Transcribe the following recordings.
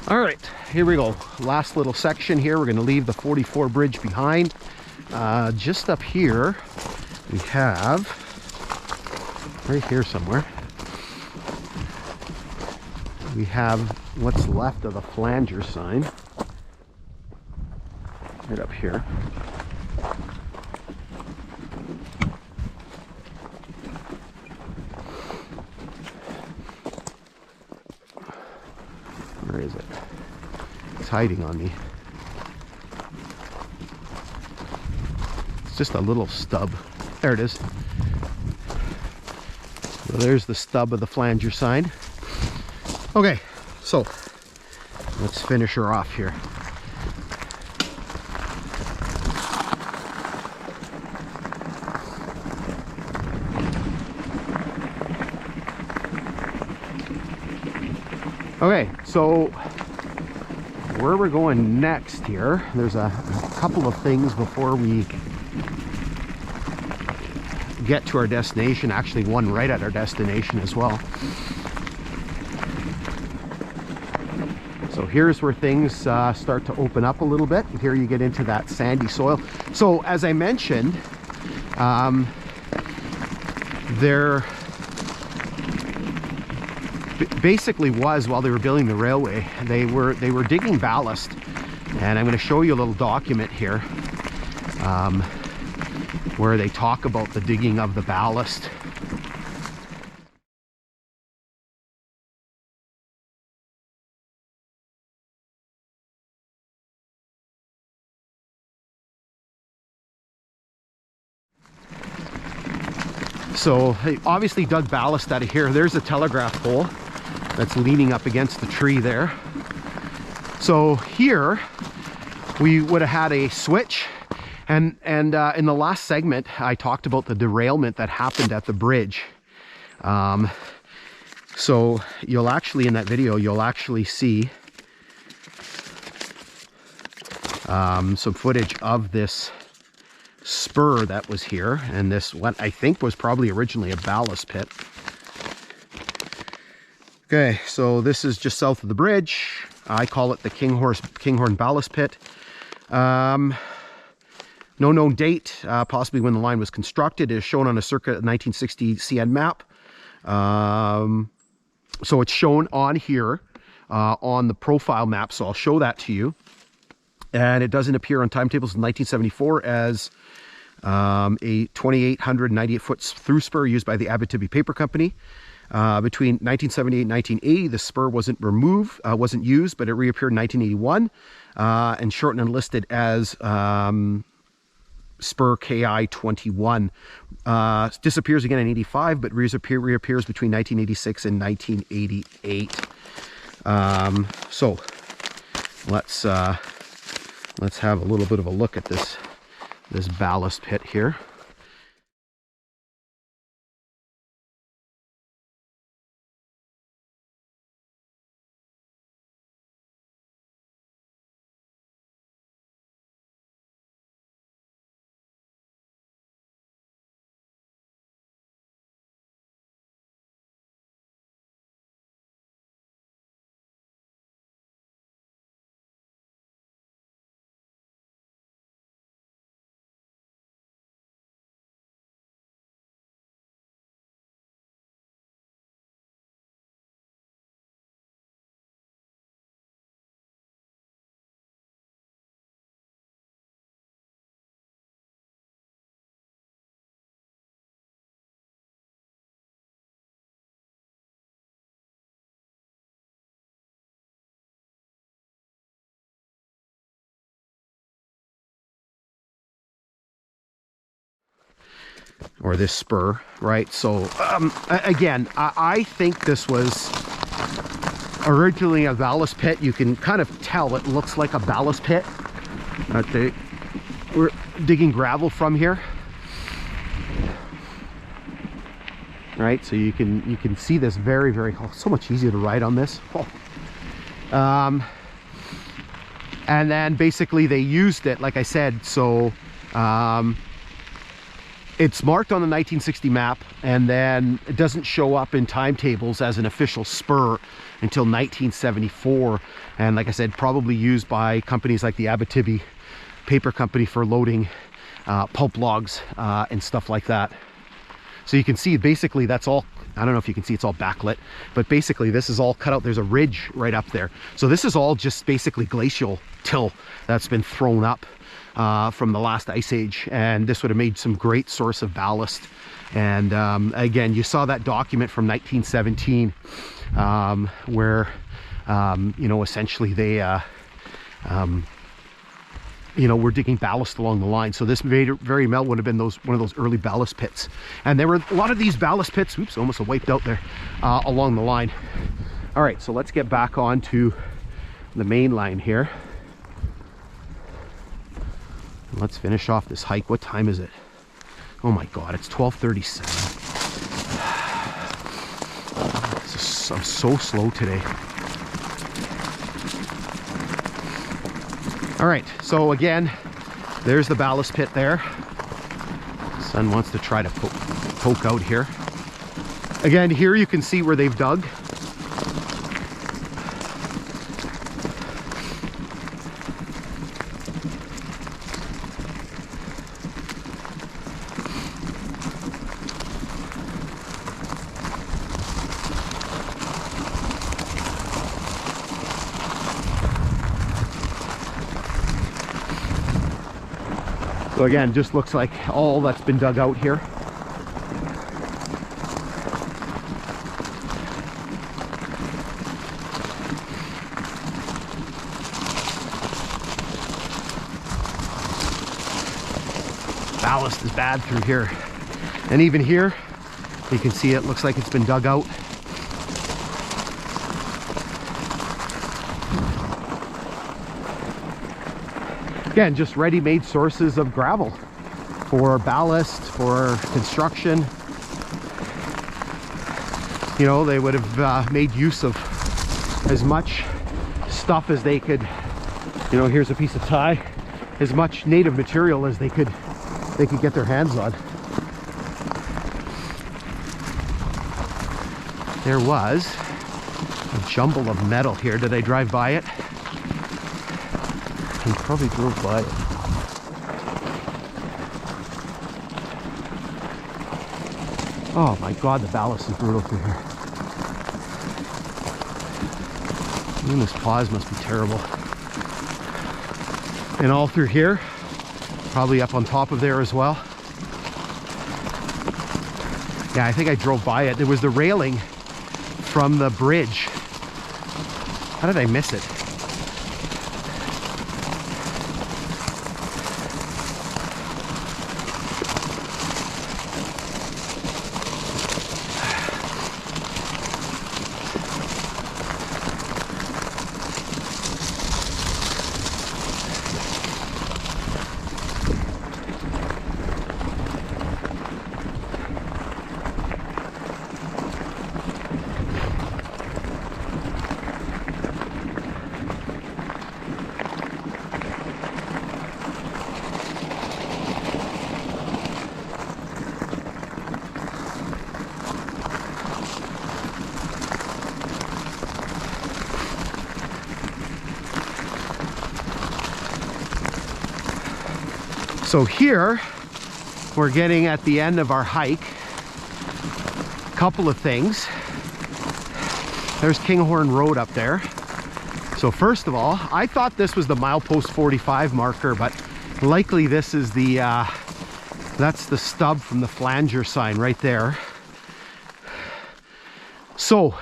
All right, here we go. Last little section here. We're going to leave the 44 bridge behind. Just up here, we have, right here somewhere, we have what's left of the flanger sign. Right up here. Where is it? It's hiding on me. It's just a little stub. There it is. So there's the stub of the flanger sign. Okay, so let's finish her off here. Okay, so where we're going next here, there's a couple of things before we get to our destination. Actually, one right at our destination as well. So here's where things start to open up a little bit. Here you get into that sandy soil. So as I mentioned, there basically was, while they were building the railway, they were digging ballast, and I'm going to show you a little document here where they talk about the digging of the ballast. So they obviously dug ballast out of here. There's a telegraph pole that's leaning up against the tree there. So here we would have had a switch, and in the last segment I talked about the derailment that happened at the bridge. So you'll actually, in that video, you'll actually see some footage of this spur that was here, and this, what I think was probably originally a ballast pit. Okay, so this is just south of the bridge. I call it the Kinghorn ballast pit. No known date, possibly when the line was constructed. It is shown on a circa 1960 CN map. So it's shown on here on the profile map, so I'll show that to you. And it doesn't appear on timetables in 1974 as a 2,898 foot through spur used by the Abitibi Paper Company. Between 1978 and 1980, the spur wasn't used, but it reappeared in 1981 and shortened and listed as Spur KI-21. Disappears again in 85, but reappears between 1986 and 1988. So let's have a little bit of a look at this ballast pit here. Or this spur, right? So again, I think this was originally a ballast pit. You can kind of tell it looks like a ballast pit that they were digging gravel from here, right? So you can see this very, so much easier to ride on this. And then basically they used it, like I said, so It's marked on the 1960 map, and then it doesn't show up in timetables as an official spur until 1974. And like I said, probably used by companies like the Abitibi Paper Company for loading pulp logs and stuff like that. So you can see basically that's all, I don't know if you can see, it's all backlit, but basically this is all cut out. There's a ridge right up there. So this is all just basically glacial till that's been thrown up from the last ice age, and this would have made some great source of ballast. And again, you saw that document from 1917 where you know, essentially they you know, we're digging ballast along the line. So this very well would have been one of those early ballast pits. And there were a lot of these ballast pits, oops, almost wiped out there, along the line. All right, so let's get back onto the main line here. And let's finish off this hike. What time is it? Oh my God, it's 12:37. I'm so slow today. All right, so again, there's the ballast pit there. Sun wants to try to poke out here. Again, here you can see where they've dug. So again, just looks like all that's been dug out here. Ballast is bad through here. And even here, you can see it looks like it's been dug out. Again, just ready-made sources of gravel for ballast, for construction. You know, they would have made use of as much stuff as they could. You know, here's a piece of tie, as much native material as they could get their hands on. There was a jumble of metal here. Did I drive by it? I probably drove by it. Oh my God, the ballast is brutal through here. And this pause must be terrible. And all through here, probably up on top of there as well. Yeah, I think I drove by it. There was the railing from the bridge. How did I miss it? So here, we're getting at the end of our hike. Couple of things. There's Kinghorn Road up there. So first of all, I thought this was the Milepost 45 marker, but likely this is the, that's the stub from the flanger sign right there. So,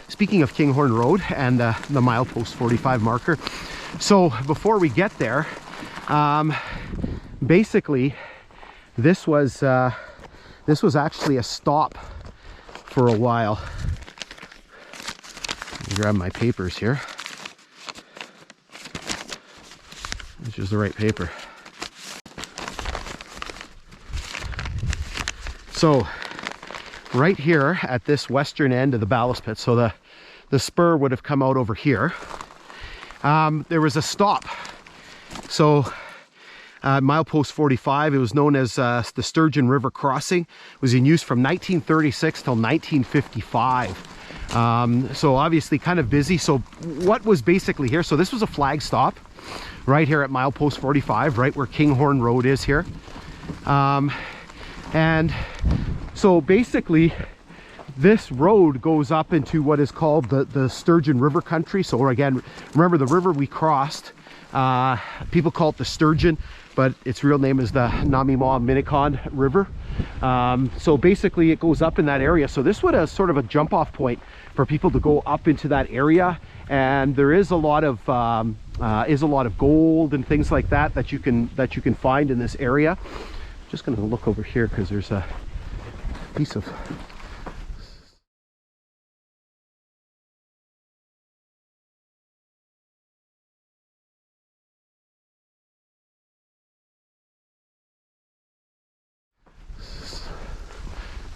speaking of Kinghorn Road and the Milepost 45 marker, so before we get there, basically this was actually a stop for a while. Let me grab my papers here, which is the right paper. So right here at this western end of the ballast pit, so the spur would have come out over here, there was a stop. So Milepost 45. It was known as the Sturgeon River Crossing. It was in use from 1936 till 1955. So obviously kind of busy. So what was basically here, so this was a flag stop right here at Milepost 45, right where Kinghorn Road is here. And so basically this road goes up into what is called the Sturgeon River country. So again, remember the river we crossed, people call it the Sturgeon, but its real name is the Namewaminikan River. So basically it goes up in that area. So this was sort of a jump off point for people to go up into that area. And there is a lot of gold and things like that that you can find in this area. Just going to look over here because there's a piece of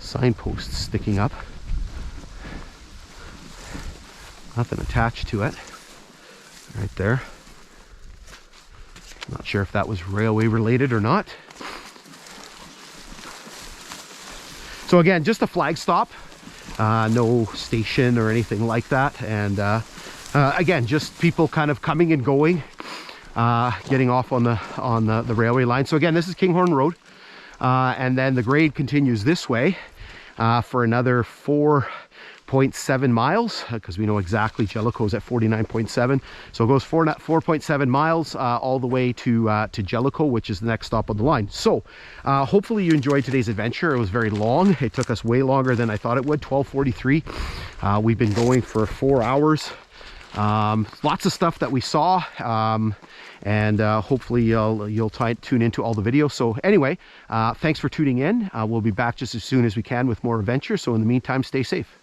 signpost sticking up. Nothing attached to it. Right there. Not sure if that was railway related or not. So again, just a flag stop, no station or anything like that. And again, just people kind of coming and going, getting off on the railway line. So again, this is Kinghorn Road, and then the grade continues this way for another 4.7 miles, because we know exactly Jellicoe is at 49.7. So it goes 4.7 miles all the way to Jellicoe, which is the next stop on the line. So hopefully you enjoyed today's adventure. It was very long. It took us way longer than I thought it would. 12:43. We've been going for 4 hours. Lots of stuff that we saw, and hopefully you'll tune into all the videos. So anyway, thanks for tuning in. We'll be back just as soon as we can with more adventures. So in the meantime, stay safe.